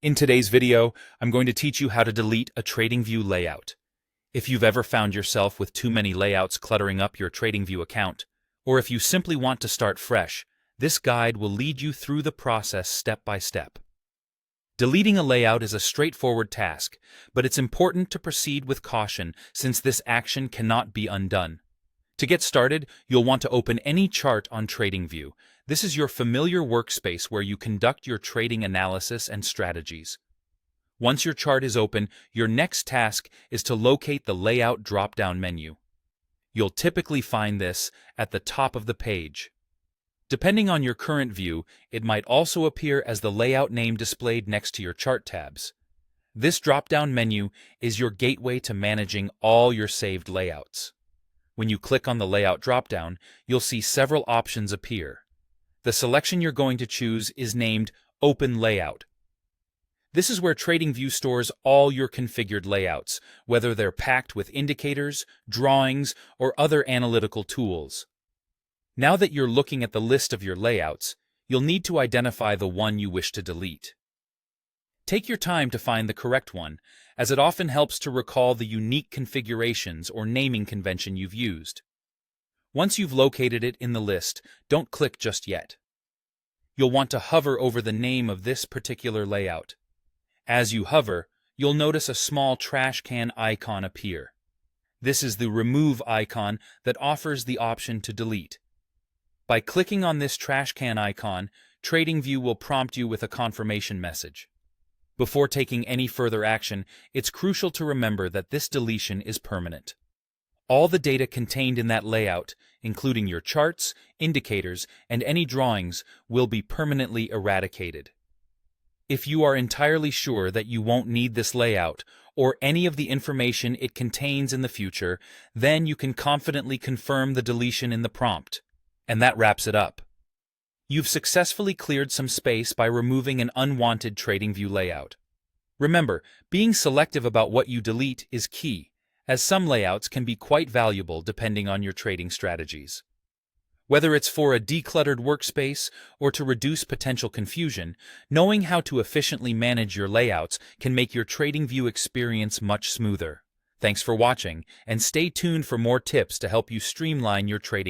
In today's video, I'm going to teach you how to delete a TradingView layout. If you've ever found yourself with too many layouts cluttering up your TradingView account, or if you simply want to start fresh, this guide will lead you through the process step by step. Deleting a layout is a straightforward task, but it's important to proceed with caution since this action cannot be undone. To get started, you'll want to open any chart on TradingView. This is your familiar workspace where you conduct your trading analysis and strategies. Once your chart is open, your next task is to locate the Layout drop-down menu. You'll typically find this at the top of the page. Depending on your current view, it might also appear as the layout name displayed next to your chart tabs. This drop-down menu is your gateway to managing all your saved layouts. When you click on the Layout dropdown, you'll see several options appear. The selection you're going to choose is named Open Layout. This is where TradingView stores all your configured layouts, whether they're packed with indicators, drawings, or other analytical tools. Now that you're looking at the list of your layouts, you'll need to identify the one you wish to delete. Take your time to find the correct one, as it often helps to recall the unique configurations or naming convention you've used. Once you've located it in the list, don't click just yet. You'll want to hover over the name of this particular layout. As you hover, you'll notice a small trash can icon appear. This is the remove icon that offers the option to delete. By clicking on this trash can icon, TradingView will prompt you with a confirmation message. Before taking any further action, it's crucial to remember that this deletion is permanent. All the data contained in that layout, including your charts, indicators, and any drawings, will be permanently eradicated. If you are entirely sure that you won't need this layout or any of the information it contains in the future, then you can confidently confirm the deletion in the prompt. And that wraps it up. You've successfully cleared some space by removing an unwanted TradingView layout. Remember, being selective about what you delete is key, as some layouts can be quite valuable depending on your trading strategies. Whether it's for a decluttered workspace or to reduce potential confusion, knowing how to efficiently manage your layouts can make your TradingView experience much smoother. Thanks for watching, and stay tuned for more tips to help you streamline your trading.